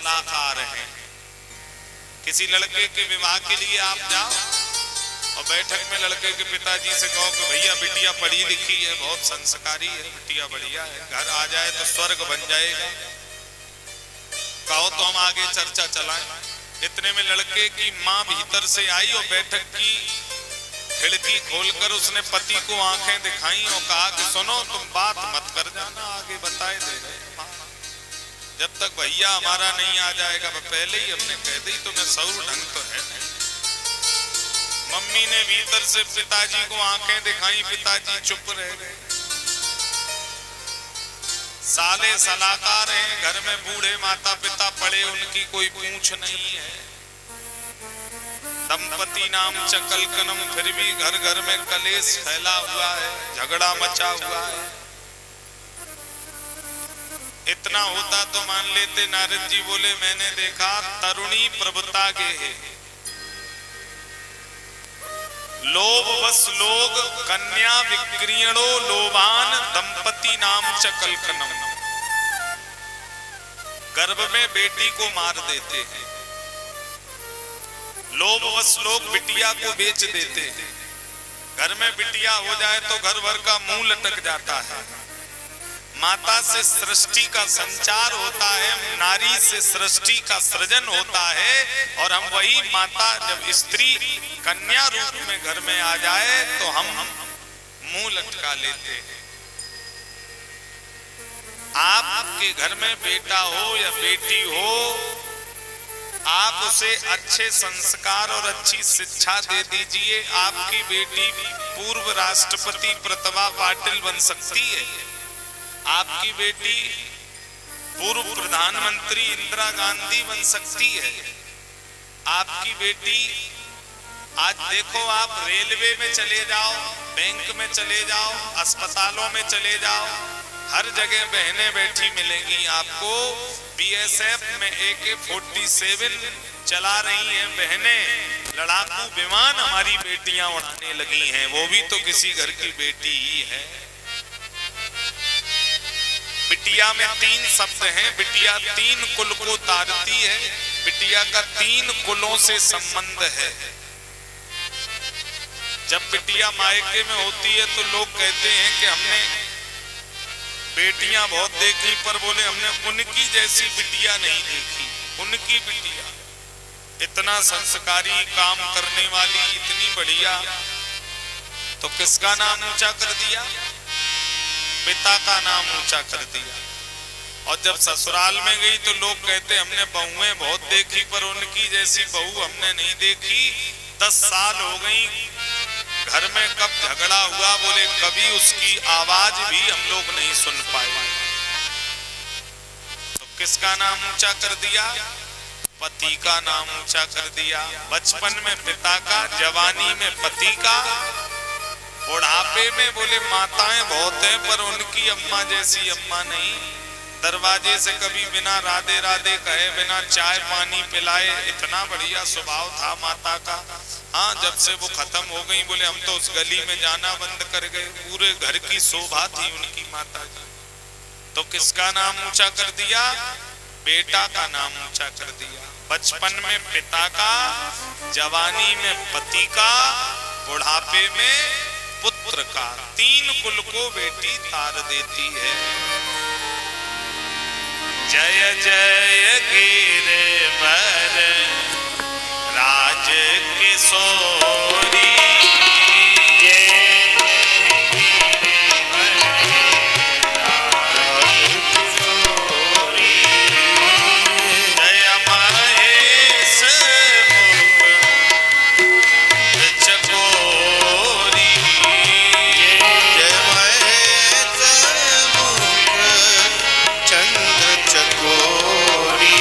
सलाहकार हैं। किसी लड़के के विवाह के लिए आप जाओ और बैठक में लड़के के पिताजी से कहो कि भैया बिटिया पढ़ी लिखी है, बहुत संस्कारी है, बिटिया बढ़िया है, घर आ जाए तो स्वर्ग बन जाएगा, कहो तो हम आगे चर्चा चलाएं। इतने में लड़के की माँ भीतर से आई और बैठक की खिड़की खोलकर उसने पति को आंखें दिखाई और कहा कि सुनो, तुम बात मत कर जाना, आगे बताए दे रहे हैं, जब तक भैया हमारा नहीं आ जाएगा। पहले ही हमने कह दी, तुम्हें सौर ढंग तो है नहीं। मम्मी ने भीतर से पिताजी को आंखें दिखाई, पिताजी चुप रह गए। साले सलाहकार हैं, घर में बूढ़े माता पिता पड़े, उनकी कोई पूछ नहीं है। दंपति नाम चकल कनम, फिर भी घर घर में कलेश फैला हुआ है, झगड़ा मचा हुआ है। इतना होता तो मान लेते। नारद जी बोले, मैंने देखा तरुणी प्रभुता गे है, लोभवश लोग कन्या विक्रीणो लोभान दंपति नाम चकल कनम। गर्भ में बेटी को मार देते हैं, लोभवश लोग बिटिया को बेच देते हैं। घर में बिटिया हो जाए तो घर भर का मुंह लटक जाता है। माता से सृष्टि का संचार होता है, नारी से सृष्टि का सृजन होता है, और हम वही माता जब स्त्री कन्या रूप में घर में आ जाए तो हम मुंह लटका लेते हैं। आपके घर में बेटा हो या बेटी हो, आप उसे अच्छे संस्कार और अच्छी शिक्षा दे दीजिए, आपकी बेटी पूर्व राष्ट्रपति प्रतिभा पाटिल बन सकती है, आपकी बेटी पूर्व प्रधानमंत्री इंदिरा गांधी बन सकती है, आपकी बेटी आज देखो, आप रेलवे में चले जाओ, बैंक में चले जाओ, अस्पतालों में चले जाओ, हर जगह बहनें बैठी मिलेंगी आपको। बीएसएफ में AK-47 चला रही हैं बहनें, लड़ाकू विमान हमारी बेटियां उड़ाने लगी हैं, वो भी तो किसी घर की बेटी ही है। बिटिया में 3 शब्द हैं, बिटिया 3 कुल को तारती है, बिटिया का 3 कुलों से संबंध है। जब बिटिया मायके में होती है तो लोग कहते हैं कि हमने बेटियां बहुत देखी, पर बोले हमने उनकी जैसी बिटिया नहीं देखी। उनकी बिटिया इतना संस्कारी, काम करने वाली, इतनी बढ़िया, तो किसका नाम ऊंचा कर दिया? पिता का नाम ऊंचा कर दिया। और जब ससुराल में गई तो लोग कहते हमने बहुएं बहुत देखी, पर उनकी जैसी बहू हमने नहीं देखी। 10 साल हो गई, घर में कब झगड़ा हुआ, बोले कभी उसकी आवाज भी हम लोग नहीं सुन पाए। तो किसका नाम ऊंचा कर दिया? पति का नाम ऊंचा कर दिया। बचपन में पिता का, जवानी में पति का, बुढ़ापे में बोले माताएं बहुत हैं, पर उनकी अम्मा जैसी अम्मा नहीं। दरवाजे से कभी बिना राधे राधे कहे, बिना चाय पानी पिलाए, इतना बढ़िया स्वभाव था माता का। हाँ, जब से वो खत्म हो गई, बोले हम तो उस गली में जाना बंद कर गए, पूरे घर की शोभा थी उनकी माता की। तो किसका नाम ऊंचा कर दिया? बेटा का नाम ऊंचा कर दिया। बचपन में पिता का, जवानी में पति का, बुढ़ापे में पुत्र का। 3 कुल को बेटी तार देती है। जय जय गिरवर राज किशोरी, चंद्र चकोरी।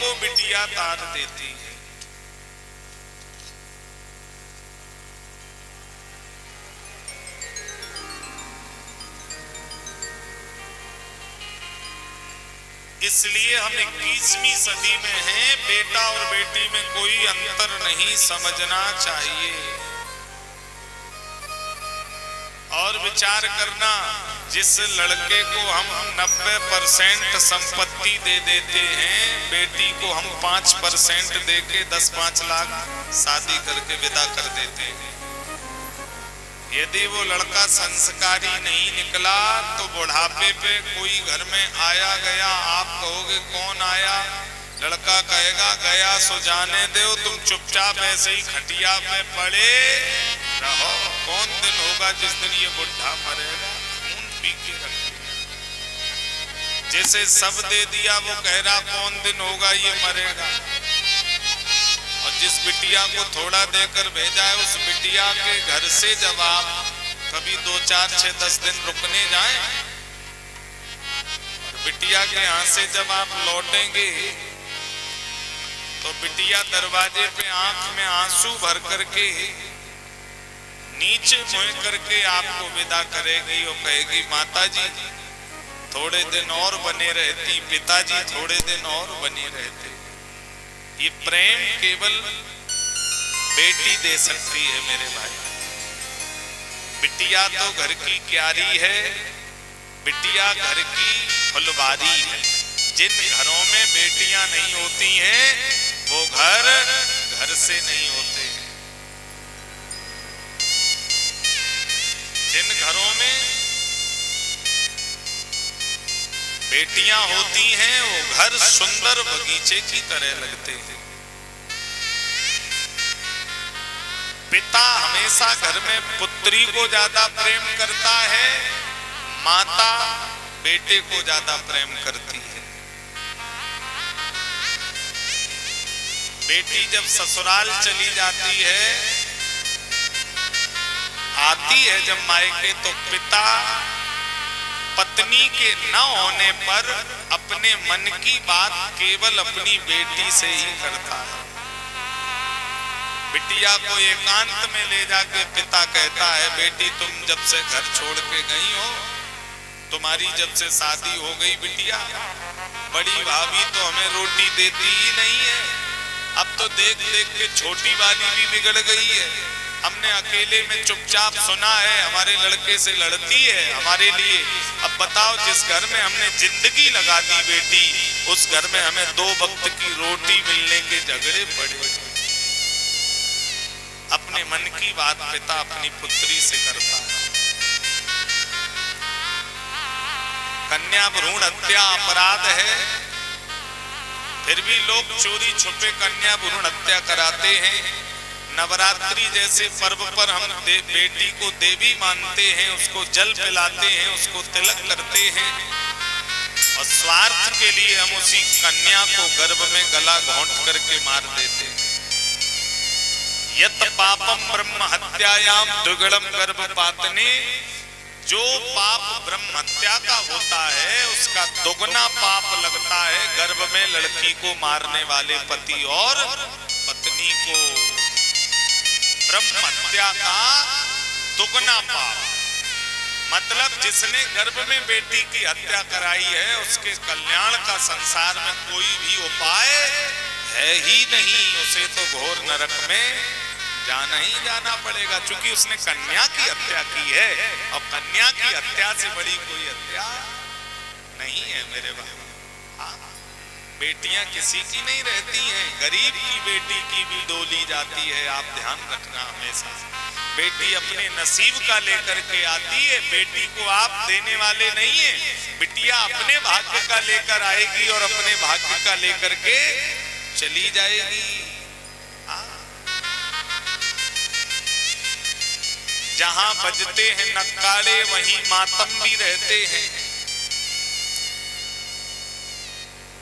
को बिटिया तार देती है। इसलिए हम 21वीं सदी में हैं, बेटा और बेटी में कोई अंतर नहीं समझना चाहिए। और विचार करना, जिस लड़के को हम 90% संपत्ति दे देते हैं, बेटी को हम 5% देके 10-5 लाख शादी करके विदा कर देते हैं। यदि वो लड़का संस्कारी नहीं निकला तो बुढ़ापे पे कोई घर में आया गया, आप कहोगे कौन आया? लड़का कहेगा गया सो जाने दो, तुम चुपचाप ऐसे ही खटिया पे पड़े रहो। कौन दिन होगा जिस दिन ये बुढ़ा मरेगा? खून पी के रखेगा। जैसे सब दे दिया वो कह रहा कौन दिन होगा ये मरेगा। और जिस बिटिया को थोड़ा देकर भेजा है, उस बिटिया के घर से जब आप कभी 2, 4, 6, 10 दिन रुकने जाएं, और बिटिया के यहाँ से जब आप लौटेंगे तो बिटिया दरवाजे पे आंख में आंसू भर करके नीचे मुँह करके आपको विदा करेगी और कहेगी माता जी थोड़े दिन और बने रहती, पिताजी थोड़े दिन और बने रहते। ये प्रेम केवल बेटी दे सकती है मेरे भाई। बिटिया तो घर की क्यारी है, बिटिया घर की फुलवारी है। जिन घरों में बेटियां नहीं होती हैं वो घर से नहीं होते। जिन घरों में बेटियां होती हैं वो घर सुंदर बगीचे की तरह लगते हैं। पिता हमेशा घर में पुत्री को ज्यादा प्रेम करता है, माता बेटे को ज्यादा प्रेम करती है। बेटी जब ससुराल चली जाती है, आती है जब मायके, तो पिता पत्नी के न होने पर अपने मन की बात केवल अपनी बेटी से ही करता है। बिटिया को एकांत में ले जाके पिता कहता है बेटी तुम जब से घर छोड़ के गई हो, तुम्हारी जब से शादी हो गई बिटिया, बड़ी भाभी तो हमें रोटी देती ही नहीं है। अब तो देख देख के छोटी वाली भी बिगड़ गई है। हमने अकेले में चुपचाप सुना है हमारे लड़के से लड़ती है हमारे लिए। अब बताओ जिस घर में हमने जिंदगी लगा दी बेटी, उस घर में हमें 2 वक्त की रोटी मिलने के झगड़े पड़े। अपने मन की बात पिता अपनी पुत्री से करता है। कन्या भ्रूण हत्या अपराध है, फिर भी लोग चोरी छुपे कन्या भ्रूण हत्या कराते हैं। नवरात्रि जैसे पर्व पर हम बेटी को देवी मानते हैं, उसको जल पिलाते हैं, उसको तिलक करते हैं, और स्वार्थ के लिए हम उसी कन्या को गर्भ में गला घोंट करके मार देते हैं। यत पापम ब्रह्म हत्यायाम द्विगुणम गर्भपातने, जो पाप ब्रह्म हत्या का होता है उसका दुगना पाप लगता है गर्भ में लड़की को मारने वाले पति और पत्नी को। ब्रह्म हत्या का दुगना पाप, मतलब जिसने गर्भ में बेटी की हत्या कराई है उसके कल्याण का संसार में कोई भी उपाय है ही नहीं। उसे तो घोर नरक में जाना ही जाना पड़ेगा, क्योंकि उसने कन्या की हत्या की है, और कन्या की हत्या से बड़ी कोई हत्या नहीं है मेरे भाई। बेटियां किसी की नहीं रहती हैं, गरीब की बेटी की भी डोली जाती है। आप ध्यान रखना हमेशा, बेटी अपने नसीब का लेकर के आती है, बेटी को आप देने वाले नहीं है। बिटिया अपने भाग्य का लेकर आएगी और अपने भाग्य का लेकर के चली जाएगी। जहां बजते हैं नक्कारे वहीं मातम भी रहते हैं।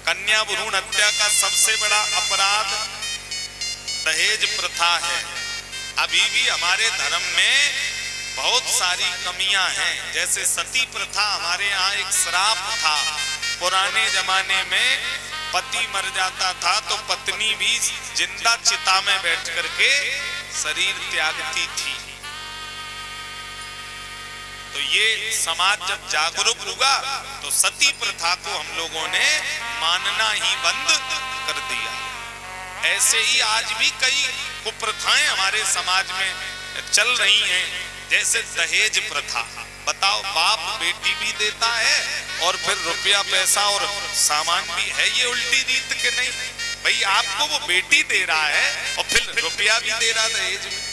कन्या भ्रूण हत्या का सबसे बड़ा अपराध दहेज प्रथा है। अभी भी हमारे धर्म में बहुत सारी कमियां हैं। जैसे सती प्रथा हमारे यहाँ एक श्राप था पुराने जमाने में। पति मर जाता था तो पत्नी भी जिंदा चिता में बैठ करके शरीर त्यागती थी। तो ये समाज जब जागरूक हुआ तो सती प्रथा को हम लोगों ने मानना ही बंद कर दिया। ऐसे ही आज भी कई कुप्रथाएं हमारे समाज में चल रही हैं, जैसे दहेज प्रथा। बताओ, बाप बेटी भी देता है और फिर रुपया पैसा और सामान भी है। ये उल्टी रीत के नहीं भाई, आपको वो बेटी दे रहा है और फिर रुपया भी दे रहा दहेज में।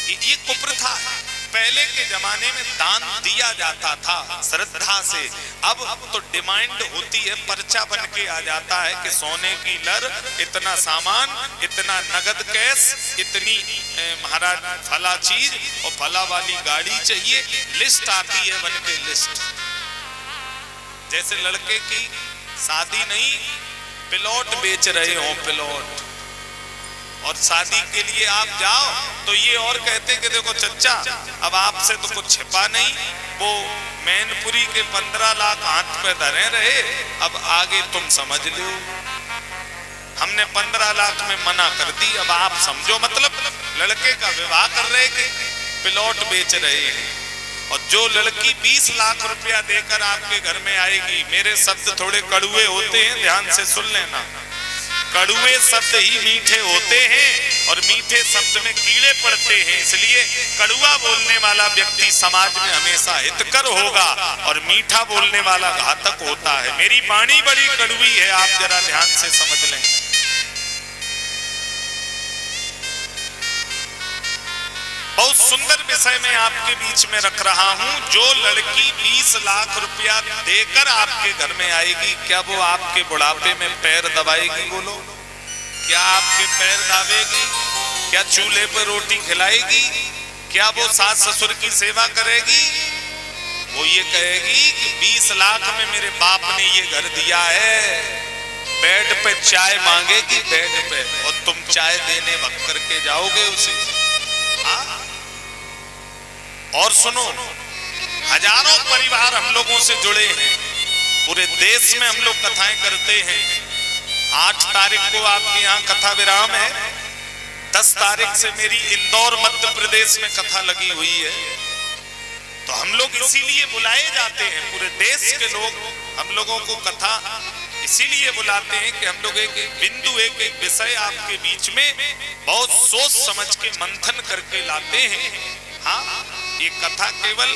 ये कुप्रथा है। पहले के जमाने में दान दिया जाता था श्रद्धा से, अब तो डिमांड होती है, पर्चा बन के आ जाता है कि सोने की लर, इतना सामान, इतना नगद कैश, इतनी महाराज फला चीज और फला वाली गाड़ी चाहिए। लिस्ट आती है बन के, लिस्ट। जैसे लड़के की शादी नहीं, प्लॉट बेच रहे हो, प्लॉट। और शादी के लिए आप जाओ तो ये और कहते कि देखो चच्चा, अब आपसे तो कुछ छिपा नहीं, वो मैनपुरी के 15 लाख हाथ पे धरे रहे, अब आगे तुम समझ लो। हमने 15 लाख में मना कर दी, अब आप समझो। मतलब लड़के का विवाह कर रहे कि प्लॉट बेच रहे हैं। और जो लड़की 20 लाख रुपया देकर आपके घर में आएगी, मेरे शब्द थोड़े कड़ुए होते हैं, ध्यान से सुन लेना। कड़ुए शब्द ही मीठे होते हैं और मीठे शब्द में कीड़े पड़ते हैं, इसलिए कड़ुआ बोलने वाला व्यक्ति समाज में हमेशा हितकर होगा और मीठा बोलने वाला घातक होता है। मेरी वाणी बड़ी कड़वी है, आप जरा ध्यान से समझ लें। बहुत सुंदर विषय में आपके बीच में रख रहा हूं। जो लड़की 20 लाख रुपया देकर आपके घर में आएगी, क्या वो आपके बुढ़ापे में पैर दबाएगी? बोलो, क्या आपके पैर दाबेगी? क्या चूल्हे पर रोटी खिलाएगी? क्या वो सास ससुर की सेवा करेगी? वो ये कहेगी कि 20 लाख में मेरे बाप ने ये घर दिया है। बेड पे चाय मांगेगी, बेड पे, और तुम चाय देने वक्त करके जाओगे उसे। और सुनो, हजारों परिवार हम लोगों से जुड़े हैं, पूरे देश में हम लोग कथाएं करते हैं। 8 तारीख को आपके यहाँ कथा विराम है, 10 तारीख से मेरी इंदौर मध्य प्रदेश में कथा लगी हुई है। तो हम लोग इसीलिए बुलाए जाते हैं, पूरे देश के लोग हम लोगों को कथा इसीलिए बुलाते हैं कि हम लोग एक बिंदु, एक विषय आपके बीच में बहुत सोच समझ के मंथन करके लाते हैं। हाँ, ये कथा केवल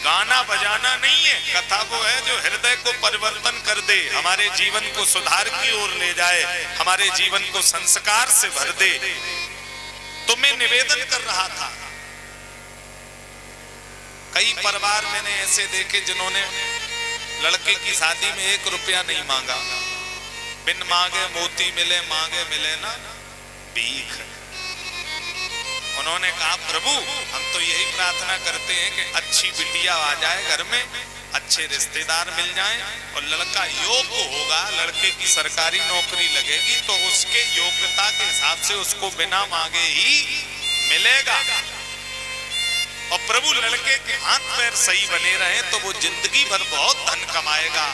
गाना बजाना नहीं है, कथा वो है जो हृदय को परिवर्तन कर दे, हमारे जीवन को सुधार की ओर ले जाए, हमारे जीवन को संस्कार से भर दे। तो मैं निवेदन कर रहा था, कई परिवार मैंने ऐसे देखे जिन्होंने लड़के की शादी में 1 रुपया नहीं मांगा। बिन मांगे मोती मिले, मांगे मिले ना भीख। उन्होंने कहा, प्रभु हम तो यही प्रार्थना करते हैं कि अच्छी बिटिया आ जाए घर में, अच्छे रिश्तेदार मिल जाएं और लड़का योग्य होगा, लड़के की सरकारी नौकरी लगेगी तो उसके योग्यता के हिसाब से उसको बिना मांगे ही मिलेगा। और प्रभु लड़के के हाथ पैर सही बने रहे तो वो जिंदगी भर बहुत धन कमाएगा।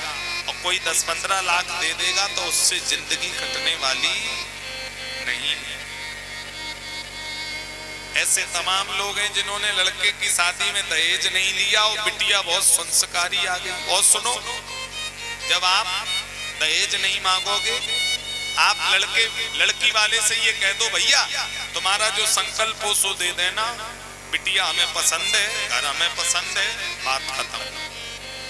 और कोई 10-15 लाख दे देगा तो उससे जिंदगी कटने वाली नहीं है। ऐसे तमाम लोग हैं जिन्होंने लड़के की शादी में दहेज नहीं लिया और बिटिया बहुत संस्कारी आ गई। और सुनो, जब आप दहेज नहीं मांगोगे, आप लड़की वाले से ये कह दो, भैया तुम्हारा जो संकल्प हो सो दे देना, बिटिया हमें पसंद है, घर हमें पसंद है, बात खत्म।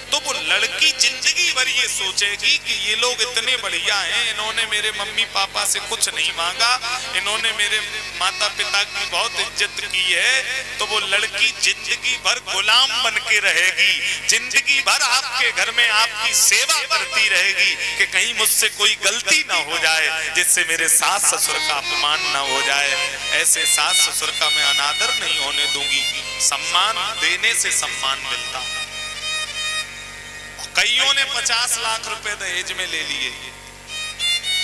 तो वो लड़की जिंदगी भर ये सोचेगी कि ये लोग इतने बढ़िया हैं, इन्होंने मेरे मम्मी पापा से कुछ नहीं मांगा, इन्होंने मेरे माता पिता की बहुत इज्जत की है। तो वो लड़की जिंदगी भर गुलाम बन के रहेगी, जिंदगी भर आपके घर में आपकी सेवा करती रहेगी कि कहीं मुझसे कोई गलती ना हो जाए, जिससे मेरे सास ससुर का अपमान ना हो जाए। ऐसे सास ससुर का मैं अनादर नहीं होने दूंगी। सम्मान देने से सम्मान मिलता है। कईयों ने 50 लाख रुपए दहेज में ले लिए,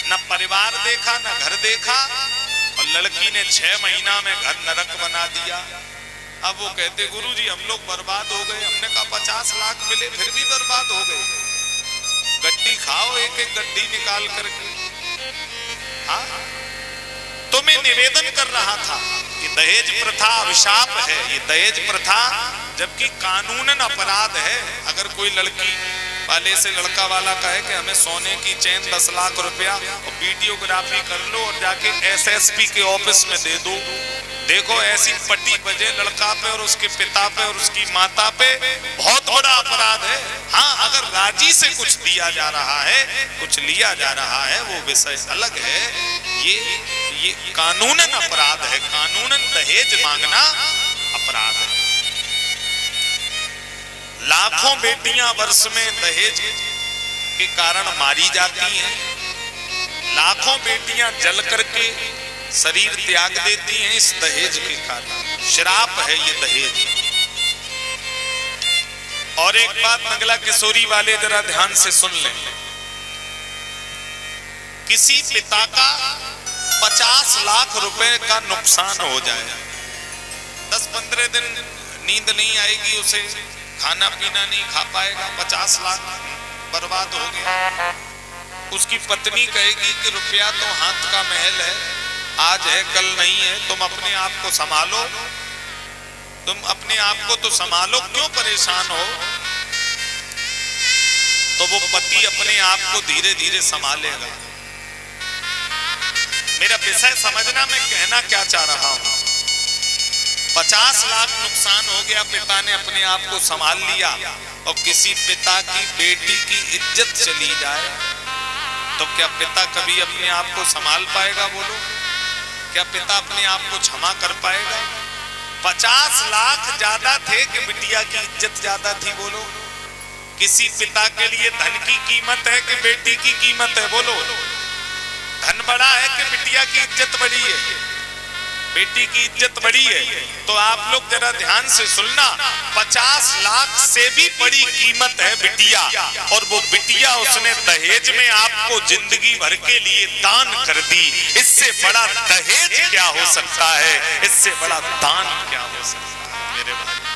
न परिवार देखा न घर देखा, और लड़की ने 6 महीना में घर नरक बना दिया। अब वो कहते, गुरुजी हम लोग बर्बाद हो गए। हमने कहा 50 लाख मिले फिर भी बर्बाद हो गए। गड्डी खाओ, एक एक गड्डी निकाल करके। हाँ, तो मैं निवेदन कर रहा था कि दहेज प्रथा अभिशाप है, ये दहेज प्रथा जबकि कानूनन अपराध है। अगर कोई लड़की वाले से लड़का वाला कहे कि हमें सोने की चेन 10 लाख रुपया और वीडियोग्राफी कर लो और जाके एसएसपी के ऑफिस में दे दो, देखो ऐसी पट्टी बजे लड़का पे और उसके पिता पे और उसकी माता पे, बहुत बड़ा अपराध है। हाँ, अगर राजी से कुछ दिया जा रहा है, कुछ लिया जा रहा है, वो विषय अलग है। ये कानूनन अपराध है, कानूनन दहेज मांगना अपराध है। लाखों बेटियां वर्ष में दहेज के कारण मारी जाती हैं, लाखों बेटियां जल करके शरीर त्याग देती हैं इस दहेज के कारण। श्राप है ये दहेज। और एक बात मंगला किशोरी वाले जरा ध्यान से सुन लें, किसी पिता का 50 लाख रुपए का नुकसान हो जाए, 10-15 दिन नींद नहीं आएगी उसे, खाना पीना नहीं खा पाएगा, 50 लाख बर्बाद हो गया। उसकी पत्नी कहेगी कि रुपया तो हाथ का महल है, आज है कल नहीं है, तुम अपने आप को संभालो, तुम अपने आप को तो संभालो, क्यों परेशान हो। तो वो पति अपने आप को धीरे धीरे संभालेगा। मेरा विषय समझना, मैं कहना क्या चाह रहा हूं। 50 लाख नुकसान हो गया, पिता ने अपने आप को संभाल लिया, और किसी पिता की बेटी की इज्जत चली जाए तो क्या पिता कभी अपने आप को संभाल पाएगा? बोलो, क्या पिता अपने आप को क्षमा कर पाएगा? 50 लाख ज्यादा थे कि बिटिया की इज्जत ज्यादा थी? बोलो, किसी पिता के लिए धन की कीमत है कि बेटी की कीमत है? बोलो, धन बड़ा है कि बिटिया की इज्जत बड़ी है? बेटी की इज्जत बड़ी है। तो आप लोग जरा ध्यान से सुनना, 50 लाख से भी बड़ी कीमत है बिटिया, और वो बिटिया उसने दहेज में आपको जिंदगी भर के लिए दान कर दी। इससे बड़ा दहेज क्या हो सकता है? इससे बड़ा दान क्या हो सकता है मेरे भाई?